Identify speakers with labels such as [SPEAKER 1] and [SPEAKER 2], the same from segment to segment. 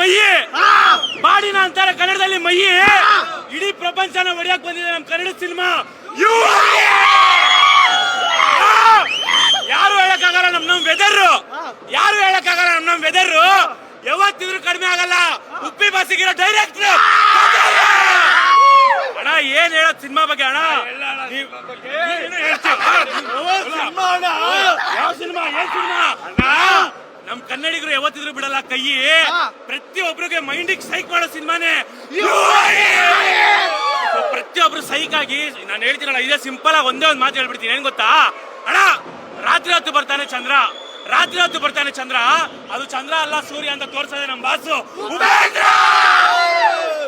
[SPEAKER 1] ಮಯ್ಯಿ, ಬಾಡಿನ ಅಂತಾರೆ ಕನ್ನಡದಲ್ಲಿ ಮಯ್ಯಿ. ಇಡೀ ಪ್ರಪಂಚನ ಹೊಡೆಯಕ್ ಬಂದಿದೆ ನಮ್ ಕನ್ನಡ ಸಿನಿಮಾ. ಯಾರು ಹೇಳಕ್ಕಾಗಲ್ಲ ನಮ್ ವೆದರ್, ಯಾರು ಹೇಳಕ್ಕಾಗಲ್ಲ ನಮ್ ವೆದರ್. ಯಾವತ್ತಿದ್ರು ಕಡಿಮೆ ಆಗಲ್ಲ. ಉಪ್ಪಿ ಬಾಸಿಗಿರೋ ಡೈರೆಕ್ಟರ್ ಅಣ್ಣ. ಏನ್ ಹೇಳೋದ್ ಸಿನಿಮಾ ಬಗ್ಗೆ ಅಣ್ಣ? ಯಾವ ಸಿನಿಮಾ, ಏನ್ ಸಿನಿಮಾ? ನಮ್ ಕನ್ನಡಿಗರು ಯಾವತ್ತಿದ್ರು ಬಿಡಲ್ಲ ಕೈ. ಪ್ರತಿಯೊಬ್ಬರಿಗೆ ಮೈಂಡಿಗೆ ಸೈಕ್ ಮಾಡೋ ಸಿನಿಮಾನೇ. ಪ್ರತಿಯೊಬ್ರು ಸೈಕ್ ಆಗಿ ನಾನು ಹೇಳ್ತೀನಲ್ಲ, ಇದೇ ಸಿಂಪಲ್ ಆಗಿ ಒಂದೇ ಒಂದು ಮಾತು ಹೇಳ್ಬಿಡ್ತೀನಿ. ಏನ್ ಗೊತ್ತಾ ಅಣ್ಣ? ರಾತ್ರಿ ಹೊತ್ತು ಬರ್ತಾನೆ ಚಂದ್ರ, ರಾತ್ರಿ ಹೊತ್ತು ಬರ್ತಾನೆ ಚಂದ್ರ. ಅದು ಚಂದ್ರ ಅಲ್ಲ ಸೂರ್ಯ ಅಂತ ತೋರ್ಸದೆ ನಮ್ ಬಾಸು ಉಪೇಂದ್ರ.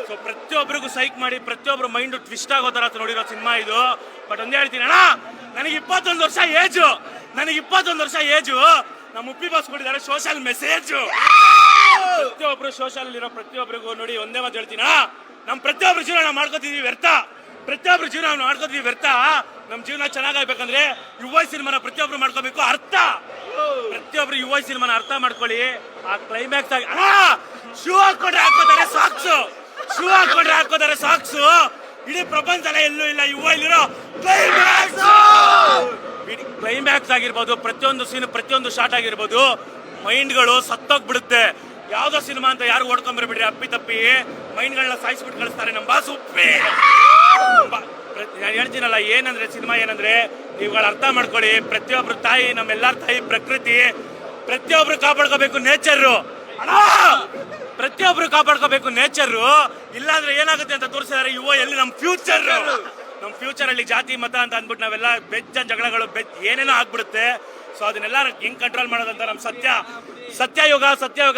[SPEAKER 1] ಸೊ ಪ್ರತಿಯೊಬ್ಬರಿಗೂ ಸೈಕ್ ಮಾಡಿ ಪ್ರತಿಯೊಬ್ರು ಮೈಂಡ್ ಟ್ವಿಸ್ಟ್ ಆಗೋ ತರ ನೋಡಿರೋ ಸಿನಿಮಾ ಇದು. ಬಟ್ ಒಂದೇ ಹೇಳ್ತೀನಿ ಅಣ್ಣ, ನನಗೆ 21 ವರ್ಷ ಏಜು, ನನಗೆ 21 ವರ್ಷ ಏಜು. ನಮ್ಮ ಉಪ್ಪಿ ಬಾಸ್ ಕೊಟ್ಟಿದ್ದಾರೆ ಸೋಷಿಯಲ್ ಮೆಸೇಜ್. ಪ್ರತಿಯೊಬ್ರು ಸೋಷಿಯಲ್ ಇರೋ ಪ್ರತಿಯೊಬ್ಬರಿಗೂ ನೋಡಿ ಒಂದೇ ಮಾತು ಹೇಳ್ತೀನಿ ಅಣ್ಣ, ನಮ್ ಪ್ರತಿಯೊಬ್ರು ಜೀವನ ನಾವು ಮಾಡ್ಕೋತೀವಿ ವ್ಯರ್ಥ, ಪ್ರತಿಯೊಬ್ರು ಜೀವನ ನಾವು ಮಾಡ್ಕೋತೀವಿ ವ್ಯರ್ಥ. ನಮ್ ಜೀವನ ಚೆನ್ನಾಗಾಗ್ಬೇಕಂದ್ರೆ ಯುವ ಸಿನಿಮಾನ ಪ್ರತಿಯೊಬ್ರು ಮಾಡ್ಕೋಬೇಕು ಅರ್ಥ. ಪ್ರತಿಯೊಬ್ರು ಯುವ ಸಿನಿಮಾನ ಅರ್ಥ ಮಾಡ್ಕೊಳ್ಳಿ. ಆ ಕ್ಲೈಮ್ಯಾಕ್ಸ್ ಆಗಿ ಅಣ್ಣ ಶೂ ಹಾಕೊಂಡ್ರೆ ಹಾಕೋತಾರೆ ಸಾಕ್ಸು, ಶೂ ಹಾಕೊಂಡ್ರೆ ಹಾಕೋತಾರೆ ಸಾಕ್ಸು. ಇಡೀ ಪ್ರಪಂಚನೇ ಎಲ್ಲೂ ಇಲ್ಲ ಯುವ ಇಲ್ಲಿರೋ ಕ್ಲೈಮ್ಯಾಕ್ಸ್. ಕ್ಲೈಮ್ಯಾಕ್ಸ್ ಆಗಿರ್ಬೋದು, ಪ್ರತಿಯೊಂದು ಸೀನ್, ಪ್ರತಿಯೊಂದು ಶಾಟ್ ಆಗಿರ್ಬೋದು, ಮೈಂಡ್ಗಳು ಸತ್ತೋಗ್ಬಿಡುತ್ತೆ. ಯಾವ್ದೋ ಸಿನಿಮಾ ಅಂತ ಯಾರು ಓಡ್ಕೊಂಡ್ಬರ್ಬಿಡ್ರಿ, ಅಪ್ಪಿ ತಪ್ಪಿ ಮೈಂಡ್ಗಳನ್ನ ಸಾಯಿಸ್ಬಿಟ್ಟು ಕಳಿಸ್ತಾರೆ ನಮ್ ಬಾಸ್ ಉಪ್ಪಿ. ನಾನು ಹೇಳ್ತೀನಲ್ಲ, ಏನಂದ್ರೆ ಸಿನಿಮಾ ಏನಂದ್ರೆ ನೀವುಗಳು ಅರ್ಥ ಮಾಡ್ಕೊಳ್ಳಿ. ಪ್ರತಿಯೊಬ್ರು ತಾಯಿ, ನಮ್ಮೆಲ್ಲರ ತಾಯಿ ಪ್ರಕೃತಿ. ಪ್ರತಿಯೊಬ್ರು ಕಾಪಾಡ್ಕೋಬೇಕು ನೇಚರ್ ಅಣ್ಣ, ಪ್ರತಿಯೊಬ್ರು ಕಾಪಾಡ್ಕೋಬೇಕು ನೇಚರ್. ಇಲ್ಲಾಂದ್ರೆ ಏನಾಗುತ್ತೆ ಅಂತ ತೋರಿಸಿದಾರೆ ಯುವ ಎಲ್ಲಿ ನಮ್ ಫ್ಯೂಚರ್. ನಮ್ ಫ್ಯೂಚರ್ ಅಲ್ಲಿ ಜಾತಿ ಮತ ಅಂತ ಅಂದ್ಬಿಟ್ಟು ನಾವೆಲ್ಲ ಬೆಜ್ಜ ಜಗಳಗಳು ಏನೇನೋ ಆಗ್ಬಿಡುತ್ತೆ. ಸೊ ಅದನ್ನೆಲ್ಲ ಹೆಂಗ್ ಕಂಟ್ರೋಲ್ ಮಾಡೋದಂತ ನಮ್ ಸತ್ಯಯುಗ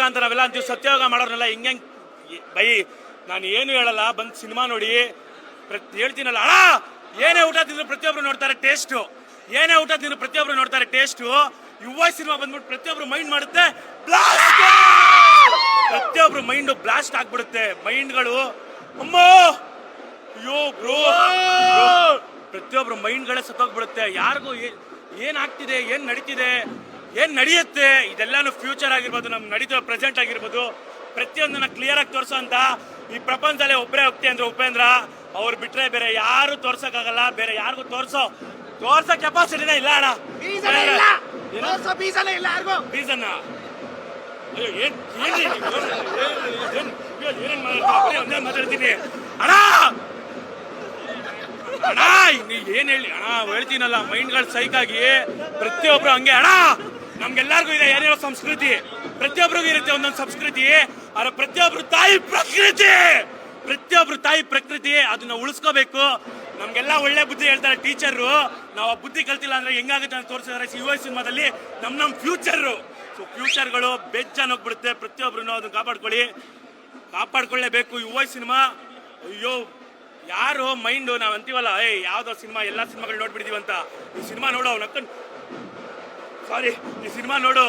[SPEAKER 1] ಅಂತ ನಾವೆಲ್ಲ ಅಂತೀವಿ. ಸತ್ಯಯುಗ ಮಾಡೋರ್ನೆಲ್ಲ ಹಿಂಗೆ ಬೈ ನಾನು ಏನು ಹೇಳಲ್ಲ, ಬಂದ್ ಸಿನಿಮಾ ನೋಡಿ. ಹೇಳ್ತೀನಲ್ಲ ಅಣ್ಣ, ಏನೇ ಊಟ ತಿಂದ್ರು ಪ್ರತಿಯೊಬ್ರು ನೋಡ್ತಾರೆ ಟೇಸ್ಟು, ಏನೇ ಊಟ ತಿಂದ್ರು ಪ್ರತಿಯೊಬ್ರು ನೋಡ್ತಾರೆ ಟೇಸ್ಟು. ಯುವ ಸಿನಿಮಾ ಬಂದ್ಬಿಟ್ಟು ಪ್ರತಿಯೊಬ್ರು ಮೈಂಡ್ ಮಾಡುತ್ತೆ ಬ್ಲಾಸ್ಟ್, ಪ್ರತಿಯೊಬ್ರು ಮೈಂಡ್ ಬ್ಲಾಸ್ಟ್ ಆಗ್ಬಿಡುತ್ತೆ. ಮೈಂಡ್ಗಳು ಅಮ್ಮ ಅಯ್ಯೋ ಬ್ರೋ, ಪ್ರತಿಯೊಬ್ರು ಮೈಂಡ್ಗಳೇ ಸತ್ತೋಗ್ಬಿಡುತ್ತೆ. ಯಾರಿಗೂ ಏನ್ ಆಗ್ತಿದೆ, ಏನ್ ನಡೀತಿದೆ, ಏನ್ ನಡೆಯುತ್ತೆ, ಇದೆಲ್ಲಾನು ಫ್ಯೂಚರ್ ಆಗಿರ್ಬೋದು, ನಮ್ ನಡೀತಿರೋ ಪ್ರೆಸೆಂಟ್ ಆಗಿರ್ಬೋದು, ಪ್ರತಿಯೊಂದನ್ನ ಕ್ಲಿಯರ್ ಆಗಿ ತೋರ್ಸೋ ಅಂತ ಈ ಪ್ರಪಂಚದಲ್ಲೇ ಒಬ್ಬರೇ ಹೋಗ್ತಿ ಅಂದ್ರೆ ಉಪೇಂದ್ರ. ಅವ್ರು ಬಿಟ್ರೆ ಬೇರೆ ಯಾರು ತೋರ್ಸಕ್ಕಾಗಲ್ಲ, ಬೇರೆ ಯಾರಿಗೂ ತೋರ್ಸೋ ಕೆಪಾಸಿಟಿನೇ ಇಲ್ಲ ಅಣ್ಣ. ಬೀಸನ್ನ ಏನೇನ್ ಮಾತಾಡ್ತೀನಿ ಅಣ್ಣ. ಅಣ್ಣ ಏನ್ ಹೇಳಿ ಅಣ್ಣ, ಹೇಳ್ತೀನಲ್ಲ ಮೈಂಡ್ಗಳು ಸೈಕ್ ಆಗಿ ಪ್ರತಿಯೊಬ್ರು ಹಂಗೆ ಅಣ್ಣ. ನಮ್ಗೆಲ್ಲರಿಗೂ ಇದೆ ಏನೇನೋ ಸಂಸ್ಕೃತಿ, ಪ್ರತಿಯೊಬ್ಬರಿಗೂ ಇರುತ್ತೆ ಒಂದೊಂದು ಸಂಸ್ಕೃತಿ. ಆದ್ರೆ ಪ್ರತಿಯೊಬ್ರು ತಾಯಿ ಪ್ರಕೃತಿ, ಪ್ರತಿಯೊಬ್ರು ತಾಯಿ ಪ್ರಕೃತಿ, ಅದನ್ನ ಉಳಿಸ್ಕೋಬೇಕು. ನಮ್ಗೆಲ್ಲ ಒಳ್ಳೆ ಬುದ್ಧಿ ಹೇಳ್ತಾರೆ ಟೀಚರು. ನಾವು ಆ ಬುದ್ಧಿ ಕಲ್ತಿಲ್ಲ ಅಂದ್ರೆ ಹೆಂಗಾಗುತ್ತೆ ಅಂತ ತೋರಿಸಿದಾರೆ ಯುವ ಸಿನಿಮಾದಲ್ಲಿ. ನಮ್ ಫ್ಯೂಚರ್. ಸೊ ಫ್ಯೂಚರ್ಗಳು ಬೆಜ್ಜಾನ್ ಹೋಗ್ಬಿಡುತ್ತೆ. ಪ್ರತಿಯೊಬ್ರು ಅದನ್ನ ಕಾಪಾಡ್ಕೊಳ್ಳೇಬೇಕು ಯುವ ಸಿನಿಮಾ. ಅಯ್ಯೋ ಯಾರು ಮೈಂಡು ನಾವ್ ಅಂತೀವಲ್ಲ, ಯಾವ್ದೋ ಸಿನಿಮಾ ಎಲ್ಲಾ ಸಿನಿಮಾಗಳು ನೋಡ್ಬಿಡ್ತೀವಿ ಅಂತ. ಈ ಸಿನಿಮಾ ನೋಡು, ಈ ಸಿನಿಮಾ ನೋಡು,